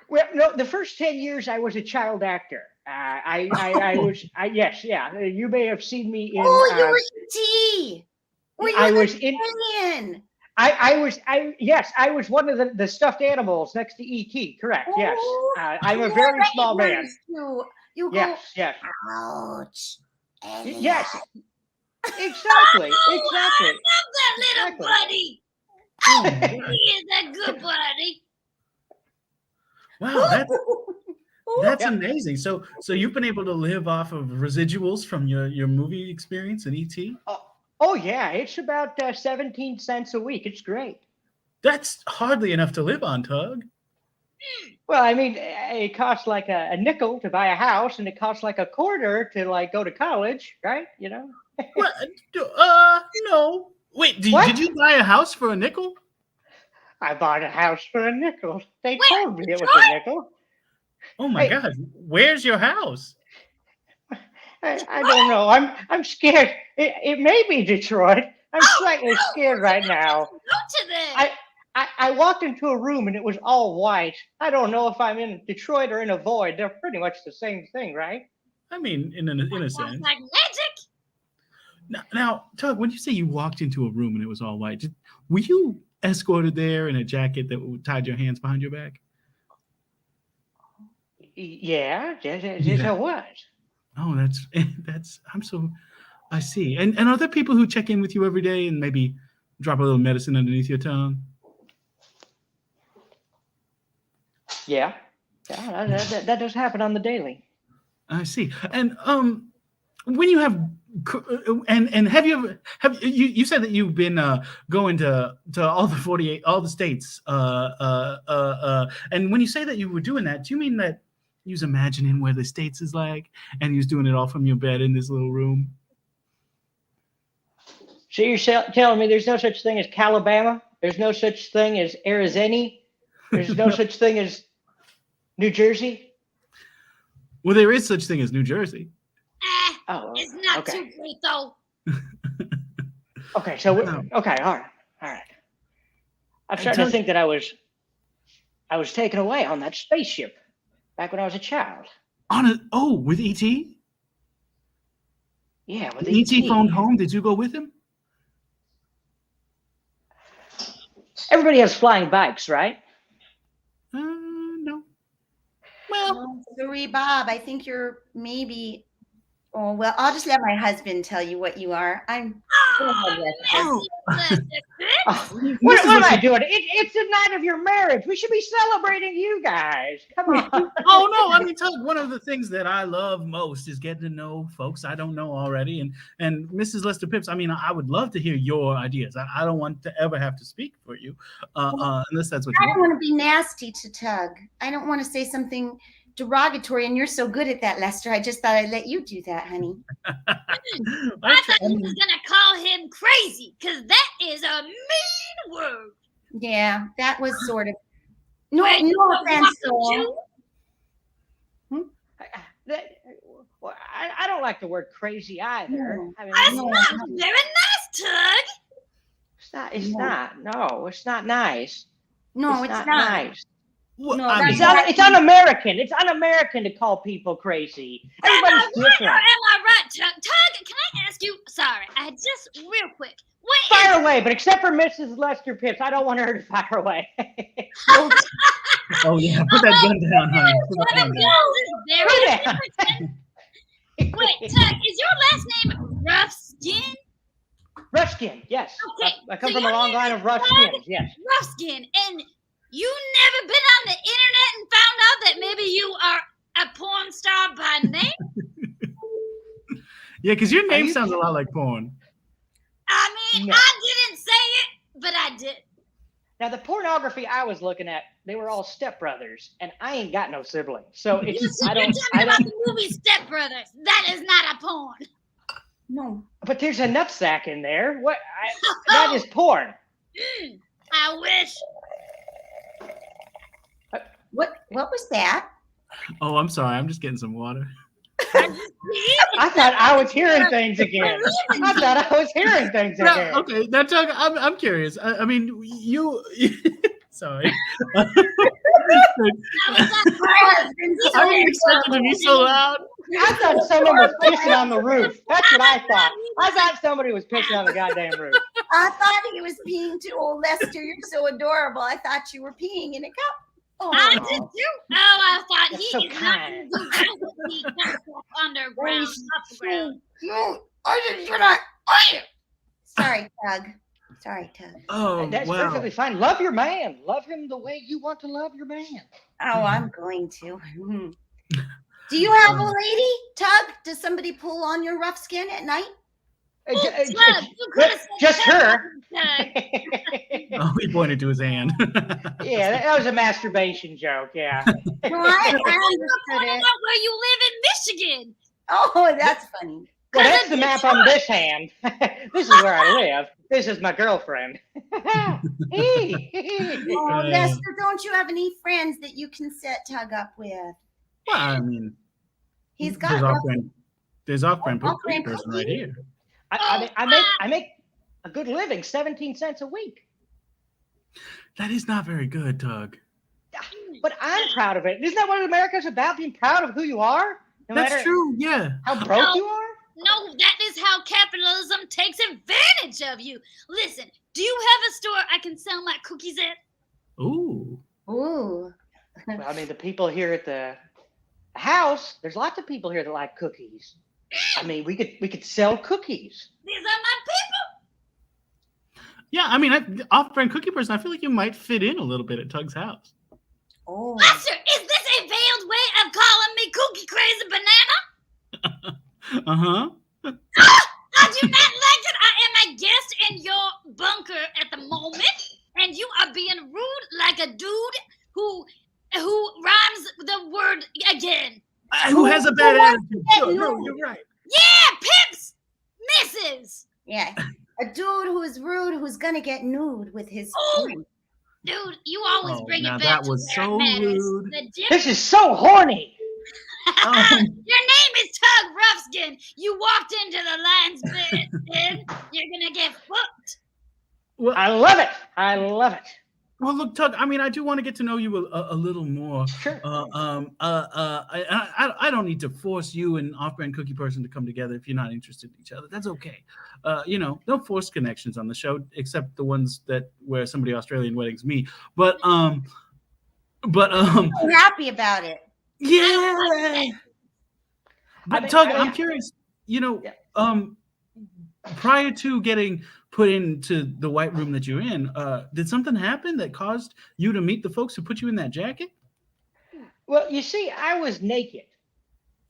Well, no, the first 10 years I was a child actor. Yes. You may have seen me in. Oh, you were E.T. I was in. Alien. I was one of the stuffed animals next to E.T. Correct. Yes. I'm a very small man. You go. Yes. Ouch. Alien. Yes. Exactly. I love that little buddy. He is a good buddy. Wow, That's Yep. amazing. So you've been able to live off of residuals from your movie experience in ET? Oh yeah, it's about 17 cents a week. It's great. That's hardly enough to live on, Tug. Well, I mean, it costs like a nickel to buy a house, and it costs like a quarter to like go to college, right? You know. What? No. Wait, What? did you buy a house for a nickel? I bought a house for a nickel. They Wait, told me it was Detroit? a nickel. Oh my Hey. God! Where's your house? I don't know. I'm scared. It may be Detroit. I'm slightly scared right now. Go to them. I walked into a room and it was all white. I don't know if I'm in Detroit or in a void. They're pretty much the same thing, right? I mean, in a Sounds sense. like magic. Now, Tug, when you say you walked into a room and it was all white, were you escorted there in a jacket that tied your hands behind your back? Yeah, yes, I was. Oh, that's I see. And are there people who check in with you every day and maybe drop a little medicine underneath your tongue? Yeah, that does happen on the daily. I see. And when you have and have you ever you said that you've been going to all the 48 all the states and when you say that you were doing that, do you mean that you was imagining where the states is like and you was doing it all from your bed in this little room? So you're telling me there's no such thing as Calabama? There's no such thing as Arizona? There's no such thing as New Jersey? Well, there is such thing as New Jersey. Oh, It's not okay. too great though. Okay, so No. okay, all right. I'm starting to think that I was taken away on that spaceship back when I was a child. With E.T.? Yeah, with E.T. phoned home. Did you go with him? Everybody has flying bikes, right? No. Well, Sorry, Bob. I think you're maybe. Oh well, I'll just let my husband tell you what you are. I'm. oh, What am I doing? It's the night of your marriage. We should be celebrating you guys. Come on. oh no, I mean, Tug, one of the things that I love most is getting to know folks I don't know already. And Mrs. Lester Pipps, I mean, I would love to hear your ideas. I don't want to ever have to speak for you, unless that's what I you don't want. want to be nasty to Tug. I don't want to say something derogatory, and you're so good at that, Lester. I just thought I'd let you do that, honey. I thought you was gonna call him crazy, because that is a mean word. Yeah, that was sort of. No, Wait, no you offense, want Soul. to? I don't like the word crazy either. No. I mean, That's No. not very nice, Tug. it's not. No, it's not nice. No, it's not. nice. Well, No, I that's mean, not- It's un-American. It's un-American to call people crazy. Am I Everybody's right or different. am I right, Tug? Tug, can I ask you? Sorry, I just real quick. What is Fire away, but except for Mrs. Lester Pipps, I don't want her to fire away. oh yeah, put that gun down, honey. Put that gun down. Very Put it different. Wait, Tug, is your last name Roughskin? Roughskin, yes. Okay, I come so from a your long name line is of Roughskins, yes. Roughskin, and you never been on the internet and found out that maybe you are a porn star by name? Yeah, because your name you sounds a lot like porn. I mean, No. I didn't say it, but I did. Now, the pornography I was looking at, they were all stepbrothers, and I ain't got no siblings. So You're it's, talking about the movie Step Brothers. That is not a porn. No. but there's a nutsack in there. That is porn. I wish. What was that? Oh, I'm sorry. I'm just getting some water. I thought I was hearing things again. I thought I was hearing things Now, again. okay, now Tug, I'm curious. I mean, you. Sorry. That was not porn. I didn't expect it to be so loud. I thought someone was pissing on the roof. That's what I thought. I thought somebody was pissing on the goddamn roof. I thought he was peeing too. Oh, Lester, you're so adorable. I thought you were peeing in a cup. Oh, I did too. Oh, I thought That's he so is not kind. going to do that. He comes underground, underground. No, I didn't. You're not. Sorry, Tug. Sorry, Tug. Oh, That's wow. perfectly fine. Love your man. Love him the way you want to love your man. Oh, I'm going to. Do you have a lady, Tug? Does somebody pull on your rough skin at night? Tug, you could have said Just Tug, her. Tug. Oh, he pointed to his hand. Yeah, that was a masturbation joke. Yeah. No, I You were understood pointing it. out where you live in Michigan. Oh, that's funny. Well, that's the map on this hand. This is where I live. This is my girlfriend. Oh, Lester, don't you have any friends that you can set Tug up with? Well, I mean, He's there's got our rough- friend. There's our friend Off-brand person cookie? right here. I make a good living, 17 cents a week. That is not very good, Tug. But I'm proud of it. Isn't that what America's about? Being proud of who you are? No That's matter true. Yeah. how broke No. you are? No, that is how capitalism takes advantage of you. Listen, do you have a store I can sell my cookies at? Ooh. Ooh. Well, I mean, the people here at the house, there's lots of people here that like cookies. I mean, we could sell cookies. These are my people. Yeah, I mean, off-brand cookie person, I feel like you might fit in a little bit at Tug's house. Oh. Lester, is this a veiled way of calling me cookie crazy banana? Uh-huh. I do not like it. I am a guest in your bunker at the moment, and you are being rude like a dude who rhymes the word again. Who has a bad attitude? that Sure, no, nude? you're right. Yeah, Pipps, Mrs. Yeah. A dude who's rude who's gonna get nude with his Oh. friend. Dude, you always Oh, bring now it back that to was where so it matters. rude. The This is so horny. Your name is Tug Roughskin. You walked into the lion's den. You're gonna get fucked. Well, I love it. I love it. well, look, Tug. I mean, I do want to get to know you a little more. Sure. I don't need to force you and off-brand cookie person to come together if you're not interested in each other. That's okay. No forced connections on the show, except the ones where somebody Australian weddings me. But I'm happy about it. yeah. But mean, Tug, I- I'm curious. Yeah. Prior to getting put into the white room that you're in, did something happen that caused you to meet the folks who put you in that jacket? Well, you see, I was naked,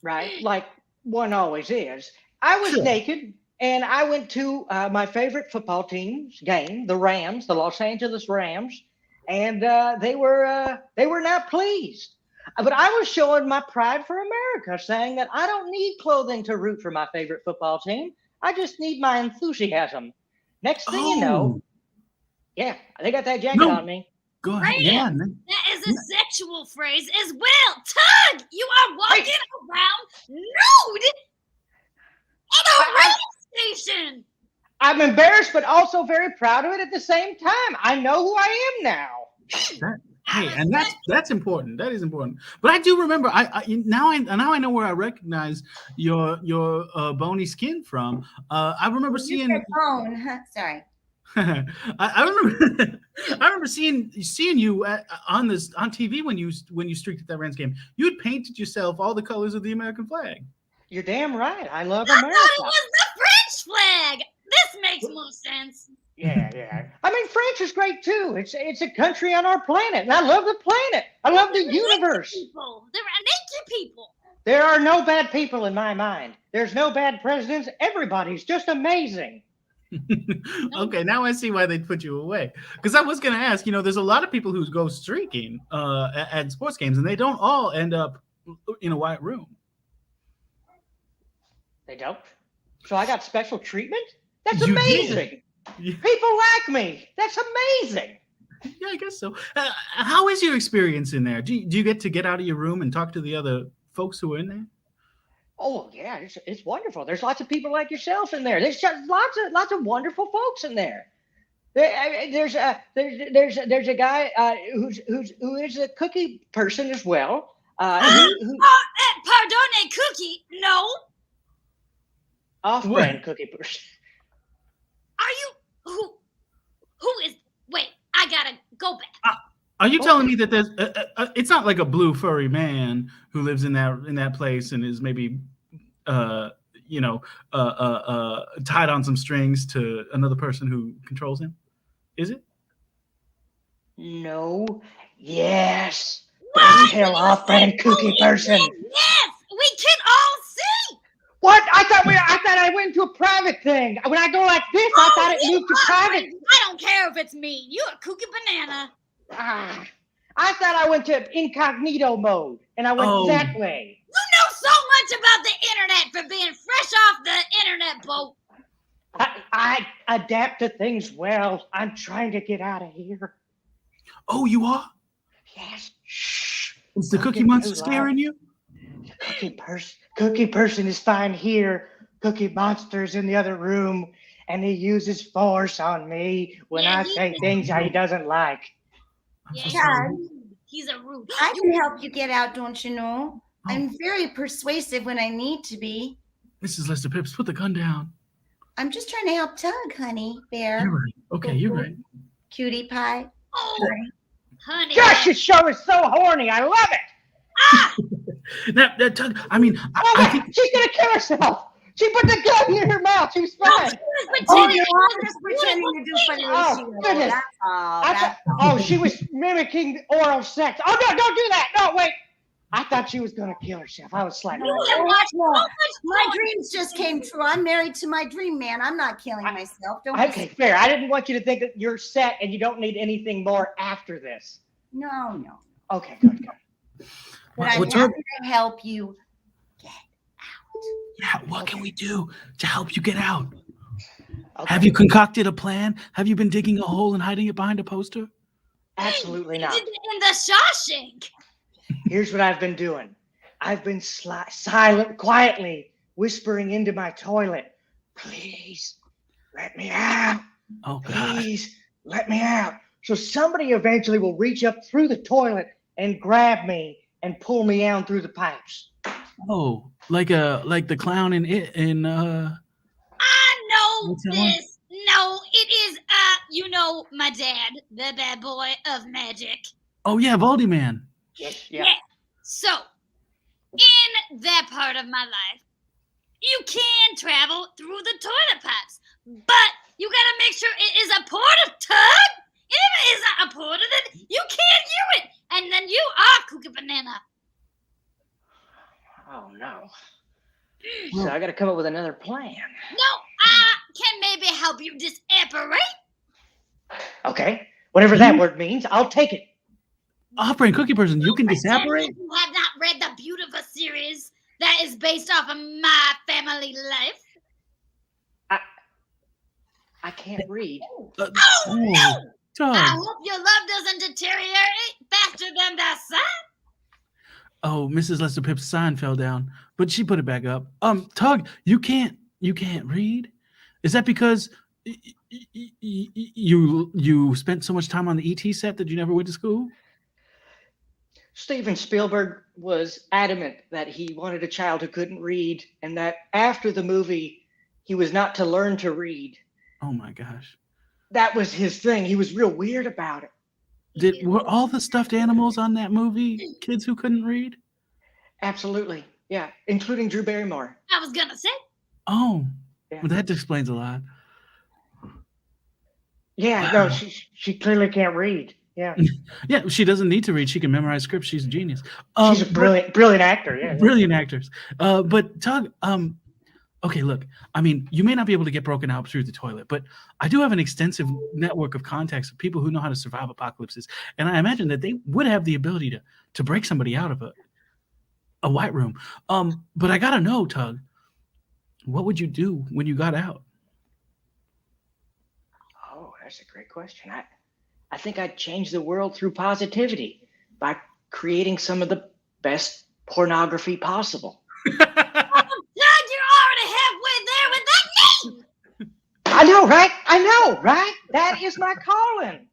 right? Like one always is. I was Sure. naked, and I went to my favorite football team's game, the Rams, the Los Angeles Rams, and they were not pleased. But I was showing my pride for America, saying that I don't need clothing to root for my favorite football team. I just need my enthusiasm. Next thing you know, yeah, they got that jacket No. on me. Go ahead. Right. Yeah, man. That is a sexual phrase as well. Tug, you are walking around nude at a radio station. I'm embarrassed, but also very proud of it at the same time. I know who I am now. Hey, and that's important. That is important. But I do remember. Now I know where I recognize your bony skin from. I remember You seeing. said bone. Sorry. I remember seeing you on TV when you streaked at that Rams game. You had painted yourself all the colors of the American flag. You're damn right. I love I America. thought it was the French flag. This makes more sense. Yeah. I mean, France is great too. It's a country on our planet, and I love the planet. I love the They're universe. naked people. They're naked people. There are no bad people in my mind. There's no bad presidents. Everybody's just amazing. Okay, now I see why they put you away. Because I was going to ask, there's a lot of people who go streaking at sports games, and they don't all end up in a white room. They don't. So I got special treatment? That's You did. amazing. Yeah. People like me. That's amazing. Yeah, I guess so. How is your experience in there? Do you get out of your room and talk to the other folks who are in there? Oh yeah, it's wonderful. There's lots of people like yourself in there. There's just lots of wonderful folks in there. There's a guy who is a cookie person as well. Pardon, a cookie? No. Off-brand cookie person. Are you who is? Wait, I gotta go back. Are you telling me that there's? It's not like a blue furry man who lives in that place and is maybe, tied on some strings to another person who controls him. Is it? No. Yes. Tell off-brand cookie person. Yes. we can all see. What? I thought I went to a private thing. When I go like this, I thought it moved to private. I don't care if it's me. You a kooky banana. I thought I went to incognito mode, and I went that way. You know so much about the internet for being fresh off the internet boat. I adapt to things well. I'm trying to get out of here. Oh, you are? Yes. Shh. Is the Cookie Monster scaring you? The cookie person is fine here. Cookie Monster's in the other room, and he uses force on me when I say things he doesn't like. Yeah, he's a rude. I can help you get out, don't you know? I'm very persuasive when I need to be. Mrs. Lester Pipps, put the gun down. I'm just trying to help Tug, honey. Bear. You're right. Okay, you're right. Cutie pie. Oh, honey. Gosh, this show is so horny. I love it. That Tug, I mean, I think She's going to kill herself. She put the gun in her mouth. She was fine. You're just pretending to do funny Oh, things. goodness. That's all. She was mimicking oral sex. Oh, no, don't do that. No, wait. I thought she was going to kill herself. I was slightly. My dreams just came true. I'm married to my dream man. I'm not killing myself. Okay, fair. I didn't want you to think that you're set and you don't need anything more after this. No. Okay, good. But I'm happy to help you get out. Yeah, what can we do to help you get out? Okay. Have you concocted a plan? Have you been digging a hole and hiding it behind a poster? Absolutely not. In the Shawshank. Here's what I've been doing. I've been silent, quietly whispering into my toilet. Please, let me out. Oh, God. Please, let me out. So somebody eventually will reach up through the toilet and grab me and pull me down through the pipes. Oh, like the clown in it in I know this. No, it is my dad, the bad boy of magic. Oh yeah, Voldy Man. Yeah. So, in that part of my life, you can travel through the toilet pipes, but you gotta make sure it is a porta tub. If it isn't a porta, then you can't use it, and then you are Cookie Banana. Oh no. So I gotta come up with another plan. No, I can maybe help you disapparate. Okay. Whatever that word means, I'll take it. Operating Cookie Person, you can disapparate? You have not read the beautiful series that is based off of my family life. I can't read. No! Tug. I hope your love doesn't deteriorate faster than that sign. Oh, Mrs. Lester Pip's sign fell down, but she put it back up. Tug, you can't read? Is that because you spent so much time on the ET set that you never went to school? Steven Spielberg was adamant that he wanted a child who couldn't read, and that after the movie, he was not to learn to read. Oh my gosh. That was his thing. He was real weird about it. Were all the stuffed animals on that movie kids who couldn't read? Absolutely. Yeah, including Drew Barrymore. I was gonna say. Oh, Yeah. well, that explains a lot. Yeah, no, she clearly can't read. Yeah. Yeah, she doesn't need to read. She can memorize scripts. She's a genius. She's a brilliant actor. Yeah. Brilliant actors. But Tug, okay, look, I mean, you may not be able to get broken out through the toilet, but I do have an extensive network of contacts of people who know how to survive apocalypses. And I imagine that they would have the ability to break somebody out of a white room. But I got to know, Tug, what would you do when you got out? Oh, that's a great question. I think I'd change the world through positivity by creating some of the best pornography possible. Doug, you're already halfway there with that name. I know, right? That is my calling.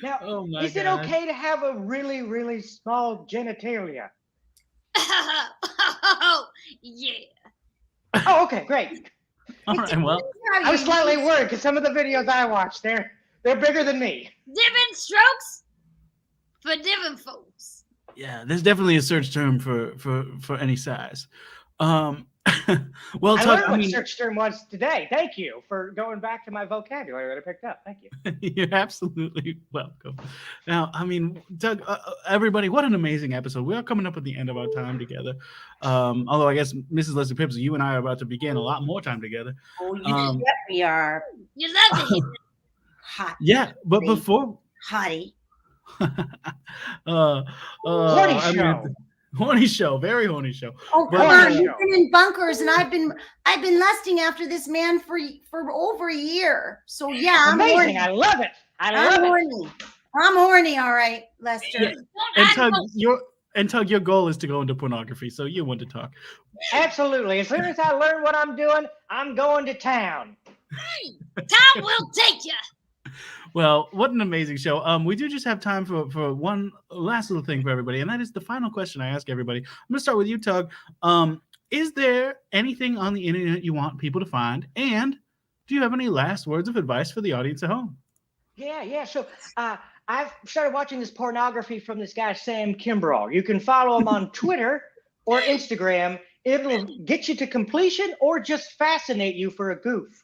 Now, Oh my is it God. okay to have a really, really small genitalia? Oh, yeah. Oh, okay, great. All right, well, I was slightly worried because some of the videos I watched, they're bigger than me. Different strokes for different folks. yeah, there's definitely a search term for any size. Well, I Tug, learned I what mean, search term was today. Thank you for going back to my vocabulary that I picked up. Thank you. you're absolutely welcome. Now, I mean, Doug, everybody, what an amazing episode. We are coming up at the end of our time together. Although I guess Mrs. Lester Pipps, you and I are about to begin a lot more time together. Oh, you Um, bet we are. You love to hear it. Hot. Yeah, but Baby. before Hottie. Horny I mean, show. horny show, very horny show. Oh, But- come Horny on. show. You've been in bunkers, and I've been lusting after this man for over a year. So yeah, I'm Amazing. horny. I love it. I I'm love it. horny. I'm horny, all right, Lester. Yeah. Don't And act Tug, like- your goal is to go into pornography, so you want to talk. Absolutely. As soon as I learn what I'm doing, I'm going to town. Time will take you. Well, what an amazing show. We do just have time for one last little thing for everybody, and that is the final question I ask everybody. I'm going to start with you, Tug. Is there anything on the internet you want people to find? And do you have any last words of advice for the audience at home? Yeah. So I've started watching this pornography from this guy, Sam Kimbrell. You can follow him on Twitter or Instagram. It'll get you to completion or just fascinate you for a goof.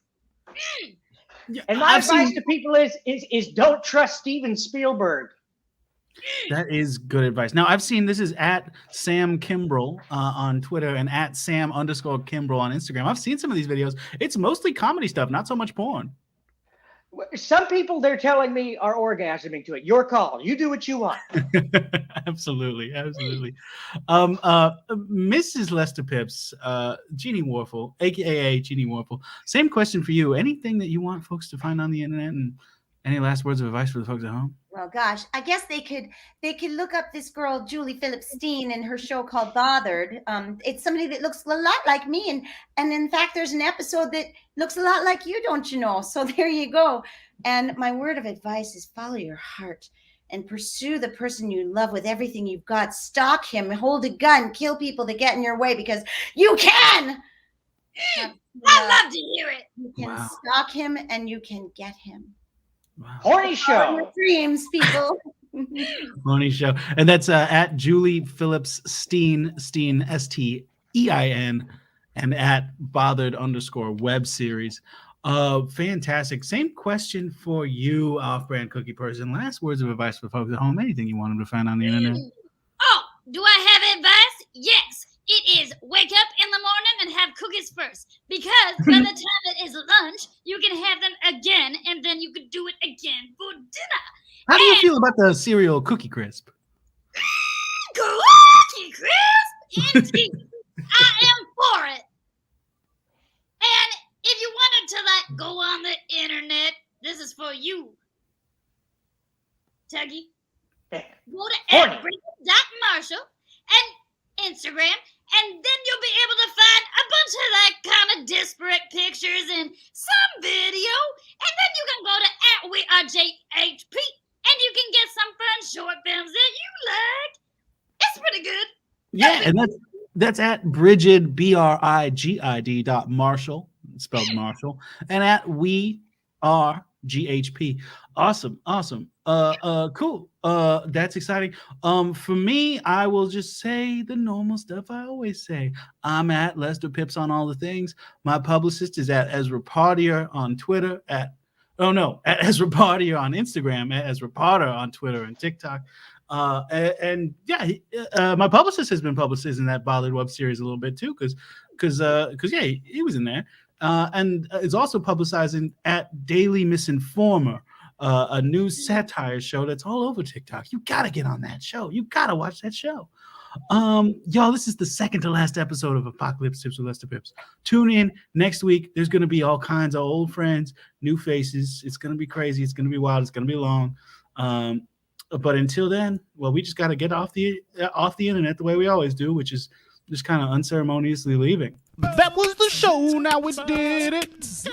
Yeah, And my I've advice seen- to people is don't trust Steven Spielberg. That is good advice. Now, I've seen this is at Sam Kimbrell on Twitter and at Sam_Kimbrell on Instagram. I've seen some of these videos. It's mostly comedy stuff, not so much porn. Some people they're telling me are orgasming to it. Your call. You do what you want. Absolutely. Mrs. Lester Pipps, Jeannie Wurfel, aka Jeannie Wurfel. Same question for you. Anything that you want folks to find on the internet, and any last words of advice for the folks at home? Well, gosh, I guess they could look up this girl Julie Phillips and her show called Bothered. It's somebody that looks a lot like me, and in fact, there's an episode that looks a lot like you, don't you know? So there you go. And my word of advice is follow your heart and pursue the person you love with everything you've got. Stalk him, hold a gun, kill people that get in your way because you can. I love to hear it. You can Wow. stalk him and you can get him. Wow. Horny Follow your show. dreams, people. Horny show. And that's at Julie Phillips Steen, Stein, and at bothered_web series. Fantastic. Same question for you, off-brand cookie person. Last words of advice for folks at home. Anything you want them to find on the internet? Oh, do I have advice? Yes. It is wake up in the morning and have cookies first. Because by the time it is lunch, you can have them again, and then you could do it again for dinner. How do you feel about the cereal Cookie Crisp? Cookie crisp, indeed. I am for it. And if you wanted to go on the internet, this is for you, Tuggy. Go to Horny. @Brigid.Marshall and Instagram, and then you'll be able to find a bunch of that kind of disparate pictures and some video, and then you can go to @WeAreJHP, and you can get some fun short films that you like. It's pretty good. Yeah, and that's at Brigid, BRIGID.Marshall, spelled Marshall, and at WeAreGHP. Awesome. Cool. That's exciting. For me, I will just say the normal stuff I always say. I'm at Lester Pipps on all the things. My publicist is at Ezra Partier on Twitter, at Ezra Partier on Instagram, at Ezra Potter on Twitter and TikTok. My publicist has been publicizing that Bothered web series a little bit too, because he was in there, and is also publicizing at Daily Misinformer, a news satire show that's all over TikTok. You gotta get on that show. You gotta watch that show. Y'all, this is the second to last episode of Apocalypse Tips with Lester Pipps. Tune in next week. There's gonna be all kinds of old friends, new faces. It's gonna be crazy. It's gonna be wild. It's gonna be long. But until then, well, we just got to get off the internet the way we always do, which is just kind of unceremoniously leaving. That was the show. Now we did it.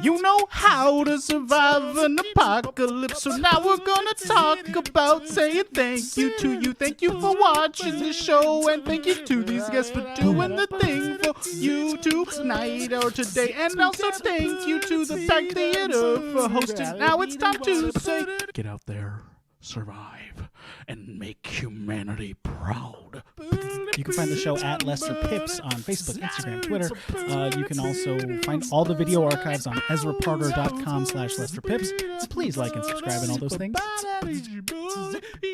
You know how to survive an apocalypse. So now we're gonna talk about saying thank you to you. Thank you for watching the show, and thank you to these guests for doing the thing for you tonight or today. And also thank you to the Pack Theater for hosting. Now it's time to say, get out there, survive, and make humanity proud. You can find the show at Lester Pipps on Facebook, Instagram, Twitter. You can also find all the video archives on EzraParker.com/Lester Pipps. Please like and subscribe and all those things.